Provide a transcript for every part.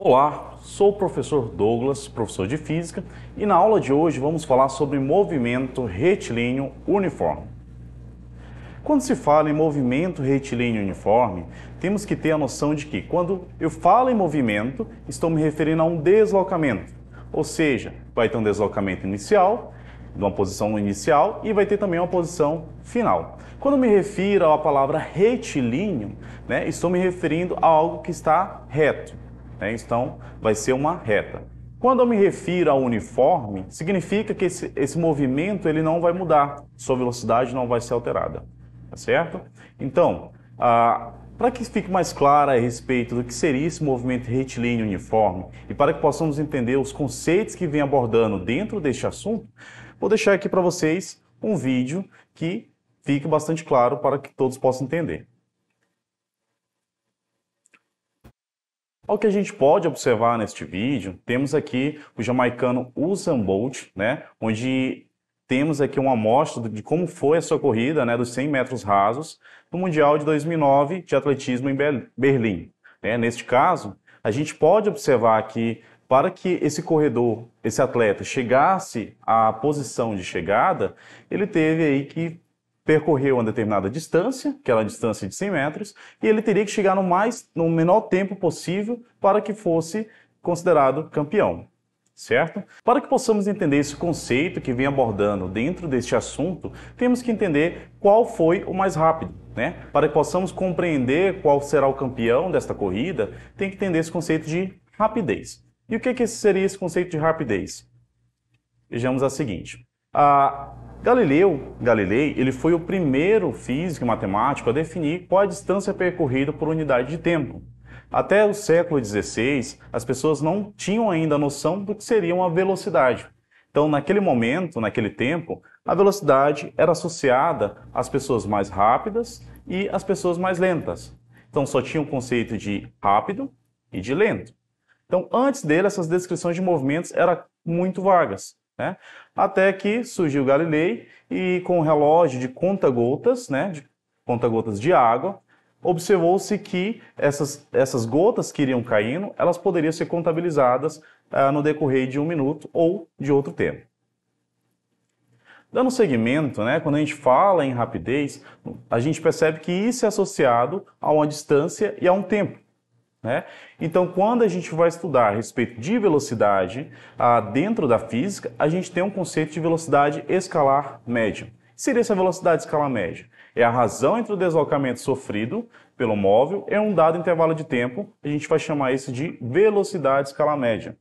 Olá, sou o professor Douglas, professor de Física, e na aula de hoje vamos falar sobre movimento retilíneo uniforme. Quando se fala em movimento retilíneo uniforme, temos que ter a noção de que, quando eu falo em movimento, estou me referindo a um deslocamento, ou seja, vai ter um deslocamento inicial, de uma posição inicial, e vai ter também uma posição final. Quando me refiro à palavra retilíneo, estou me referindo a algo que está reto. Então, vai ser uma reta. Quando eu me refiro ao uniforme, significa que esse movimento ele não vai mudar, sua velocidade não vai ser alterada, tá certo? Então, para que fique mais claro a respeito do que seria esse movimento retilíneo uniforme e para que possamos entender os conceitos que vem abordando dentro deste assunto, vou deixar aqui para vocês um vídeo que fique bastante claro para que todos possam entender. Ao que a gente pode observar neste vídeo, temos aqui o jamaicano Usain Bolt, onde temos aqui uma amostra de como foi a sua corrida dos 100 metros rasos no Mundial de 2009 de atletismo em Berlim. Neste caso, a gente pode observar que para que esse corredor, esse atleta, chegasse à posição de chegada, ele teve aí que percorreu uma determinada distância, que era a distância de 100 metros, e ele teria que chegar no menor tempo possível para que fosse considerado campeão, certo? Para que possamos entender esse conceito que vem abordando dentro deste assunto, temos que entender qual foi o mais rápido, Para que possamos compreender qual será o campeão desta corrida, tem que entender esse conceito de rapidez. E o que seria esse conceito de rapidez? Vejamos a seguinte. Galilei, ele foi o primeiro físico e matemático a definir qual a distância percorrida por unidade de tempo. Até o século XVI, as pessoas não tinham ainda a noção do que seria uma velocidade. Então, naquele momento, naquele tempo, a velocidade era associada às pessoas mais rápidas e às pessoas mais lentas. Então, só tinha o conceito de rápido e de lento. Então, antes dele, essas descrições de movimentos eram muito vagas. Até que surgiu Galilei e com o relógio de conta-gotas, de conta-gotas de água, observou-se que essas gotas que iriam caindo, elas poderiam ser contabilizadas no decorrer de 1 minuto ou de outro tempo. Dando seguimento, quando a gente fala em rapidez, a gente percebe que isso é associado a uma distância e a um tempo. Então, quando a gente vai estudar a respeito de velocidade dentro da física, a gente tem um conceito de velocidade escalar média. O que seria essa velocidade escalar média? É a razão entre o deslocamento sofrido pelo móvel em um dado intervalo de tempo, a gente vai chamar isso de velocidade escalar média.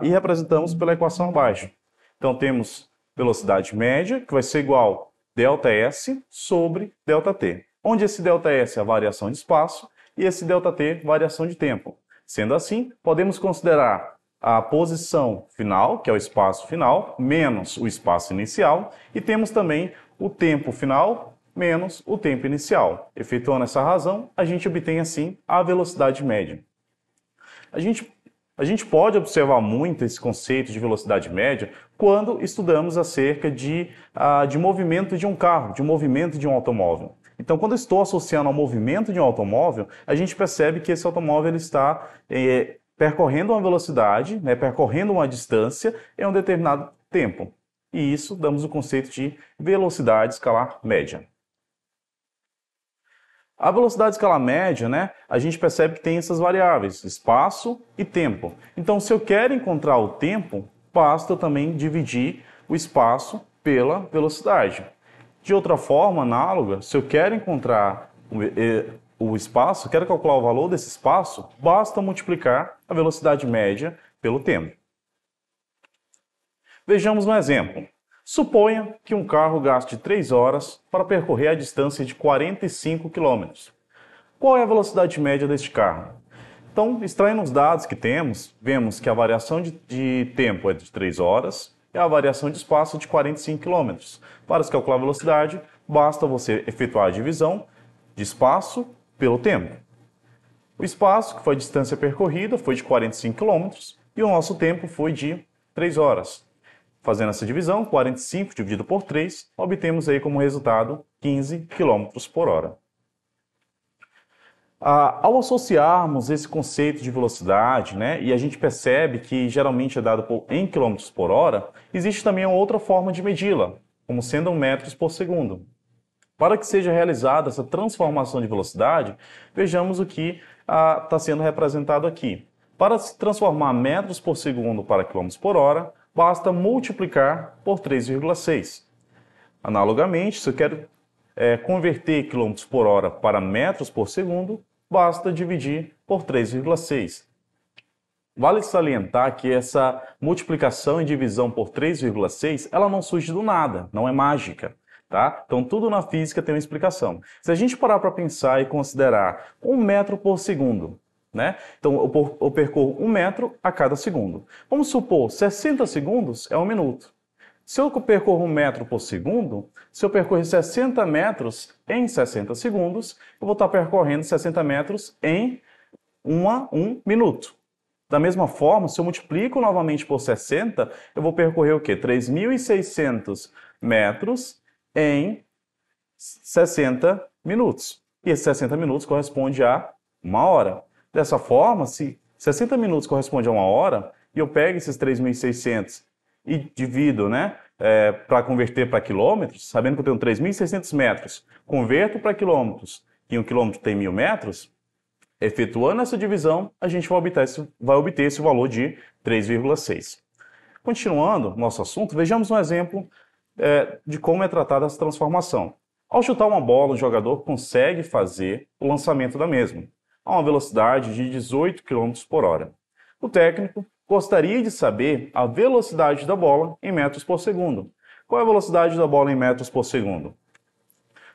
E representamos pela equação abaixo. Então, temos velocidade média, que vai ser igual a ΔS sobre ΔT, onde esse ΔS é a variação de espaço, e esse ΔT, variação de tempo. Sendo assim, podemos considerar a posição final, que é o espaço final, menos o espaço inicial, e temos também o tempo final menos o tempo inicial. Efetuando essa razão, a gente obtém assim a velocidade média. A gente pode observar muito esse conceito de velocidade média quando estudamos acerca de movimento de um carro, de movimento de um automóvel. Então, quando eu estou associando ao movimento de um automóvel, a gente percebe que esse automóvel ele está percorrendo uma velocidade, percorrendo uma distância em um determinado tempo. E isso damos o conceito de velocidade escalar média. A velocidade escalar média, a gente percebe que tem essas variáveis, espaço e tempo. Então, se eu quero encontrar o tempo, basta eu também dividir o espaço pela velocidade. De outra forma, análoga, se eu quero encontrar o espaço, quero calcular o valor desse espaço, basta multiplicar a velocidade média pelo tempo. Vejamos um exemplo. Suponha que um carro gaste 3 horas para percorrer a distância de 45 km. Qual é a velocidade média deste carro? Então, extraindo os dados que temos, vemos que a variação de tempo é de 3 horas e a variação de espaço é de 45 km. Para se calcular a velocidade, basta você efetuar a divisão de espaço pelo tempo. O espaço, que foi a distância percorrida, foi de 45 km e o nosso tempo foi de 3 horas. Fazendo essa divisão, 45 dividido por 3, obtemos aí como resultado 15 km por hora. Ao associarmos esse conceito de velocidade, né, e a gente percebe que geralmente é dado em quilômetros por hora, existe também uma outra forma de medi-la, como sendo metros por segundo. Para que seja realizada essa transformação de velocidade, vejamos o que está sendo representado aqui. Para se transformar metros por segundo para quilômetros por hora, basta multiplicar por 3,6. Analogamente, se eu quero converter quilômetros por hora para metros por segundo, basta dividir por 3,6. Vale salientar que essa multiplicação e divisão por 3,6, ela não surge do nada, não é mágica. Tá? Então, tudo na física tem uma explicação. Se a gente parar para pensar e considerar 1 metro por segundo, né? Então, eu percorro 1 metro a cada segundo. Vamos supor, 60 segundos é 1 minuto. Se eu percorro 1 metro por segundo, se eu percorrer 60 metros em 60 segundos, eu vou estar percorrendo 60 metros em 1 minuto. Da mesma forma, se eu multiplico novamente por 60, eu vou percorrer o quê? 3.600 metros em 60 minutos. E esses 60 minutos corresponde a 1 hora. Dessa forma, se 60 minutos corresponde a 1 hora, e eu pego esses 3.600 e divido, né, para converter para quilômetros, sabendo que eu tenho 3.600 metros, converto para quilômetros, e 1 quilômetro tem 1.000 metros, efetuando essa divisão, a gente vai obter esse valor de 3,6. Continuando nosso assunto, vejamos um exemplo de como é tratada essa transformação. Ao chutar uma bola, o jogador consegue fazer o lançamento da mesma, a uma velocidade de 18 km por hora. O técnico gostaria de saber a velocidade da bola em metros por segundo. Qual é a velocidade da bola em metros por segundo?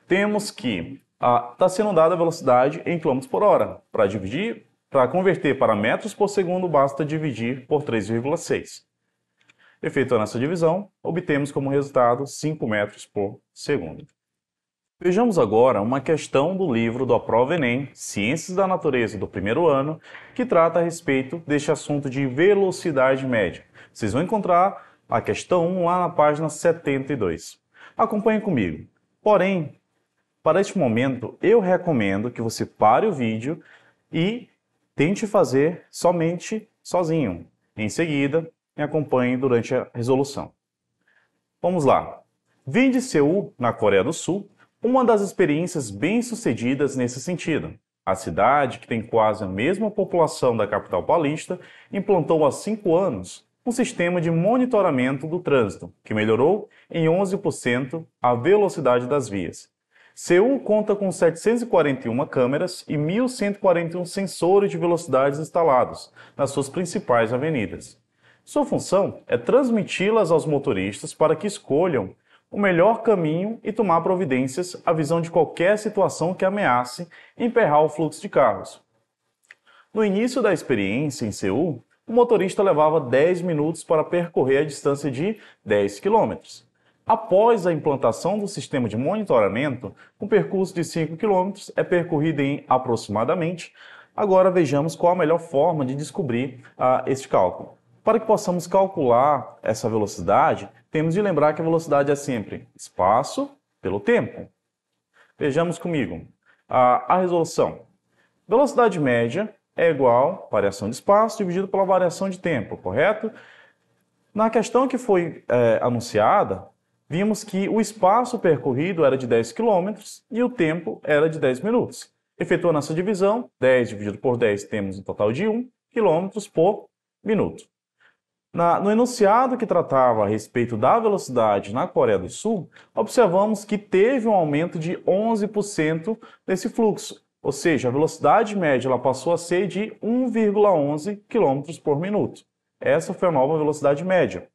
Temos que está sendo dada a velocidade em km por hora. Para converter para metros por segundo, basta dividir por 3,6. Efetuando essa divisão, obtemos como resultado 5 metros por segundo. Vejamos agora uma questão do livro do Aprova Enem, Ciências da Natureza do primeiro ano, que trata a respeito deste assunto de velocidade média. Vocês vão encontrar a questão 1 lá na página 72. Acompanhe comigo. Porém, para este momento, eu recomendo que você pare o vídeo e tente fazer somente sozinho. Em seguida, me acompanhe durante a resolução. Vamos lá. Vim de Seul, na Coreia do Sul, uma das experiências bem-sucedidas nesse sentido. A cidade, que tem quase a mesma população da capital paulista, implantou há 5 anos um sistema de monitoramento do trânsito, que melhorou em 11% a velocidade das vias. Seul conta com 741 câmeras e 1.141 sensores de velocidades instalados nas suas principais avenidas. Sua função é transmiti-las aos motoristas para que escolham o melhor caminho e tomar providências à visão de qualquer situação que ameace emperrar o fluxo de carros. No início da experiência em Seul, o motorista levava 10 minutos para percorrer a distância de 10 km. Após a implantação do sistema de monitoramento, um percurso de 5 km é percorrido em aproximadamente. Agora vejamos qual a melhor forma de descobrir este cálculo. Para que possamos calcular essa velocidade, temos de lembrar que a velocidade é sempre espaço pelo tempo. Vejamos comigo. A resolução. Velocidade média é igual a variação de espaço dividido pela variação de tempo, correto? Na questão que foi anunciada, vimos que o espaço percorrido era de 10 km e o tempo era de 10 minutos. Efetuando essa divisão, 10 dividido por 10 temos um total de 1 km por minuto. No enunciado que tratava a respeito da velocidade na Coreia do Sul, observamos que teve um aumento de 11% desse fluxo, ou seja, a velocidade média ela passou a ser de 1,11 km por minuto. Essa foi a nova velocidade média.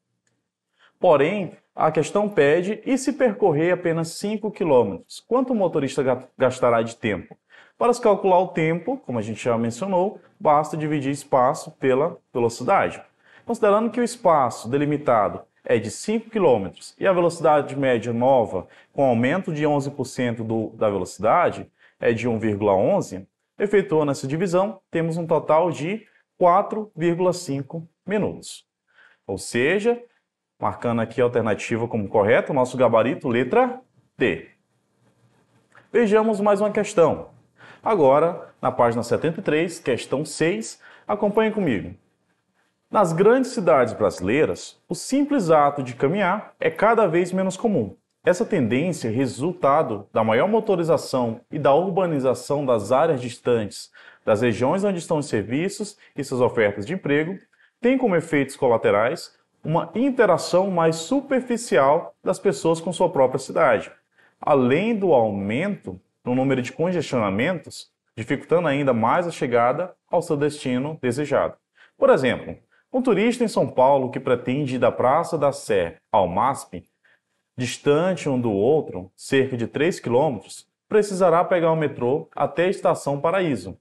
Porém, a questão pede, e se percorrer apenas 5 km? Quanto o motorista gastará de tempo? Para se calcular o tempo, como a gente já mencionou, basta dividir espaço pela velocidade. Considerando que o espaço delimitado é de 5 km e a velocidade média nova, com aumento de 11% da velocidade, é de 1,11, efetuando essa divisão, temos um total de 4,5 minutos. Ou seja, marcando aqui a alternativa como correta, o nosso gabarito, letra D. Vejamos mais uma questão. Agora, na página 73, questão 6, acompanhe comigo. Nas grandes cidades brasileiras, o simples ato de caminhar é cada vez menos comum. Essa tendência é resultado da maior motorização e da urbanização das áreas distantes das regiões onde estão os serviços e suas ofertas de emprego, tem como efeitos colaterais uma interação mais superficial das pessoas com sua própria cidade, além do aumento no número de congestionamentos, dificultando ainda mais a chegada ao seu destino desejado. Por exemplo, um turista em São Paulo que pretende ir da Praça da Sé ao MASP, distante um do outro, cerca de 3 km, precisará pegar o metrô até a Estação Paraíso,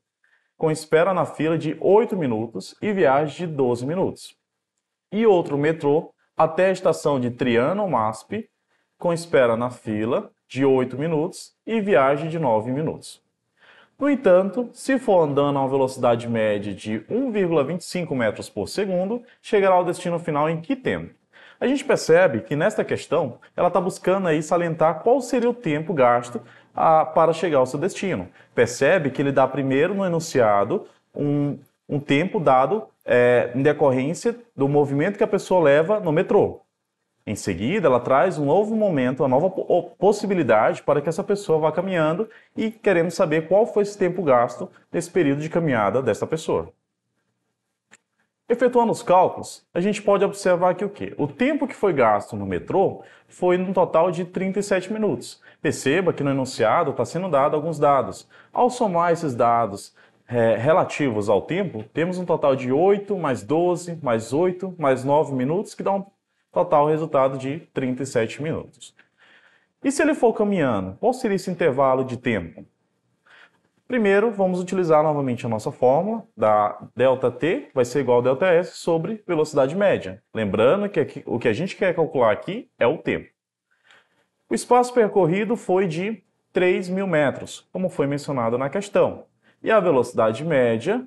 com espera na fila de 8 minutos e viagem de 12 minutos. E outro metrô até a estação de Trianon-MASP, com espera na fila de 8 minutos e viagem de 9 minutos. No entanto, se for andando a uma velocidade média de 1,25 metros por segundo, chegará ao destino final em que tempo? A gente percebe que nesta questão, ela está buscando aí salientar qual seria o tempo gasto para chegar ao seu destino. Percebe que ele dá primeiro no enunciado um tempo dado em decorrência do movimento que a pessoa leva no metrô. Em seguida, ela traz um novo momento, uma nova possibilidade para que essa pessoa vá caminhando e queremos saber qual foi esse tempo gasto nesse período de caminhada dessa pessoa. Efetuando os cálculos, a gente pode observar aqui o quê? O tempo que foi gasto no metrô foi no total de 37 minutos. Perceba que no enunciado está sendo dado alguns dados. Ao somar esses dados relativos ao tempo, temos um total de 8 mais 12 mais 8 mais 9 minutos, que dá um total resultado de 37 minutos. E se ele for caminhando, qual seria esse intervalo de tempo? Primeiro, vamos utilizar novamente a nossa fórmula da ΔT, vai ser igual a ΔS sobre velocidade média. Lembrando que aqui, o que a gente quer calcular aqui é o tempo. O espaço percorrido foi de 3.000 metros, como foi mencionado na questão. E a velocidade média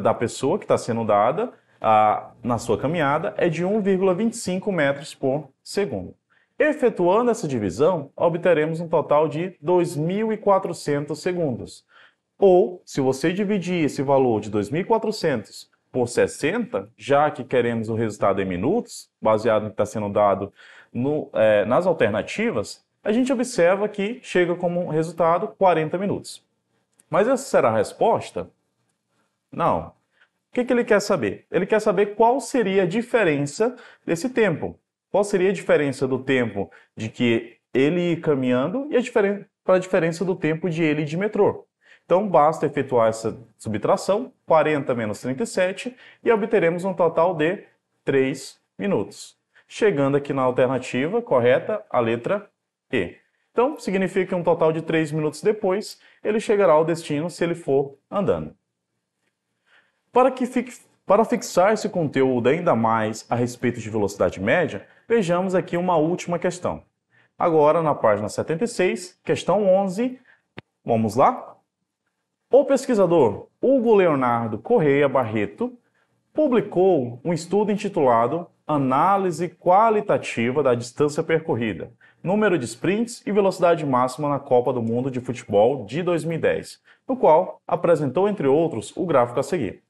da pessoa que está sendo dada na sua caminhada é de 1,25 metros por segundo. Efetuando essa divisão, obteremos um total de 2.400 segundos. Ou, se você dividir esse valor de 2.400 por 60, já que queremos o resultado em minutos, baseado no que está sendo dado nas alternativas, a gente observa que chega como resultado 40 minutos. Mas essa será a resposta? Não. O que ele quer saber? Ele quer saber qual seria a diferença desse tempo. Qual seria a diferença do tempo de que ele ir caminhando e a diferença do tempo de ele ir de metrô. Então, basta efetuar essa subtração, 40 menos 37, e obteremos um total de 3 minutos. Chegando aqui na alternativa correta, a letra E. Então, significa que um total de 3 minutos depois, ele chegará ao destino se ele for andando. Para fixar esse conteúdo ainda mais a respeito de velocidade média, vejamos aqui uma última questão. Agora, na página 76, questão 11, vamos lá? O pesquisador Hugo Leonardo Correia Barreto publicou um estudo intitulado Análise Qualitativa da Distância Percorrida, Número de Sprints e Velocidade Máxima na Copa do Mundo de Futebol de 2010, no qual apresentou, entre outros, o gráfico a seguir.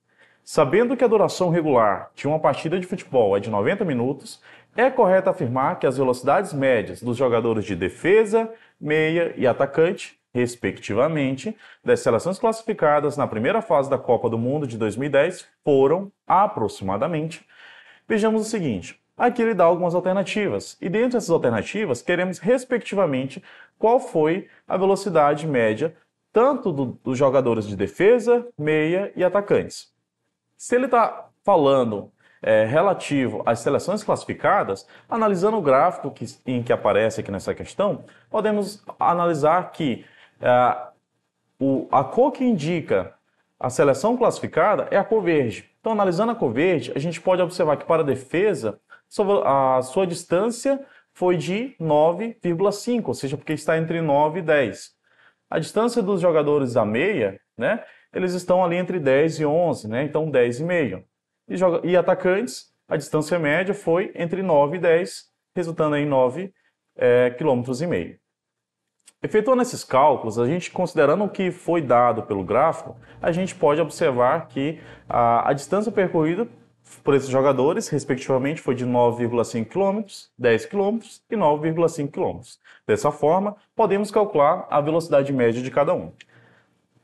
Sabendo que a duração regular de uma partida de futebol é de 90 minutos, é correto afirmar que as velocidades médias dos jogadores de defesa, meia e atacante, respectivamente, das seleções classificadas na primeira fase da Copa do Mundo de 2010 foram, aproximadamente, vejamos o seguinte, aqui ele dá algumas alternativas, e dentre essas alternativas queremos, respectivamente, qual foi a velocidade média tanto dos jogadores de defesa, meia e atacantes. Se ele está falando relativo às seleções classificadas, analisando o gráfico em que aparece aqui nessa questão, podemos analisar que a cor que indica a seleção classificada é a cor verde. Então, analisando a cor verde, a gente pode observar que para a defesa, a sua distância foi de 9,5, ou seja, porque está entre 9 e 10. A distância dos jogadores da meia, né? Eles estão ali entre 10 e 11, né? Então 10,5. E atacantes, a distância média foi entre 9 e 10, resultando em 9,5 km. Efetuando esses cálculos, a gente considerando o que foi dado pelo gráfico, a gente pode observar que a distância percorrida por esses jogadores, respectivamente, foi de 9,5 km, 10 km e 9,5 km. Dessa forma, podemos calcular a velocidade média de cada um.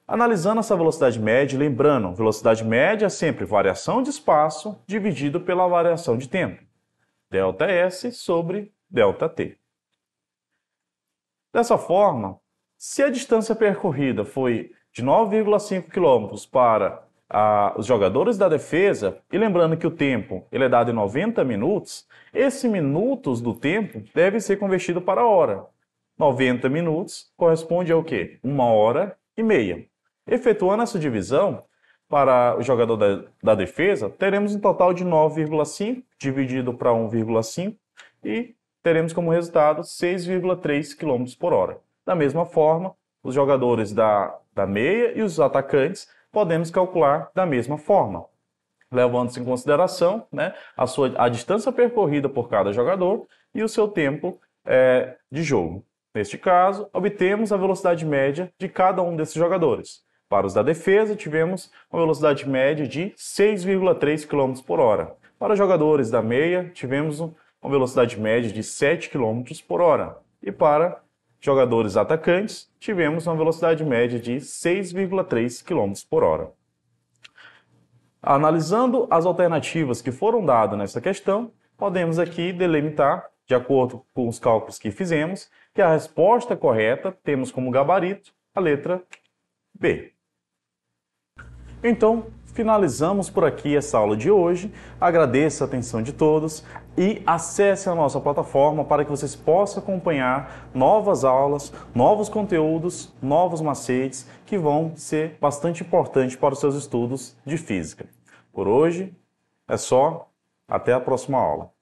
Analisando essa velocidade média, lembrando, velocidade média é sempre variação de espaço dividido pela variação de tempo. ΔS sobre ΔT. Dessa forma, se a distância percorrida foi de 9,5 km para os jogadores da defesa, e lembrando que o tempo ele é dado em 90 minutos, esse minutos do tempo deve ser convertido para hora. 90 minutos corresponde ao quê? 1h30. Efetuando essa divisão, para o jogador da defesa, teremos um total de 9,5 dividido para 1,5 e teremos como resultado 6,3 km por hora. Da mesma forma, os jogadores da meia e os atacantes podemos calcular da mesma forma, levando-se em consideração, né, a distância percorrida por cada jogador e o seu tempo de jogo. Neste caso, obtemos a velocidade média de cada um desses jogadores. Para os da defesa, tivemos uma velocidade média de 6,3 km por hora. Para os jogadores da meia, tivemos uma velocidade média de 7 km por hora. E para jogadores atacantes, tivemos uma velocidade média de 6,3 km por hora. Analisando as alternativas que foram dadas nessa questão, podemos aqui delimitar, de acordo com os cálculos que fizemos, que a resposta correta temos como gabarito a letra B. Então, finalizamos por aqui essa aula de hoje. Agradeço a atenção de todos e acesse a nossa plataforma para que vocês possam acompanhar novas aulas, novos conteúdos, novos macetes que vão ser bastante importantes para os seus estudos de física. Por hoje é só, até a próxima aula.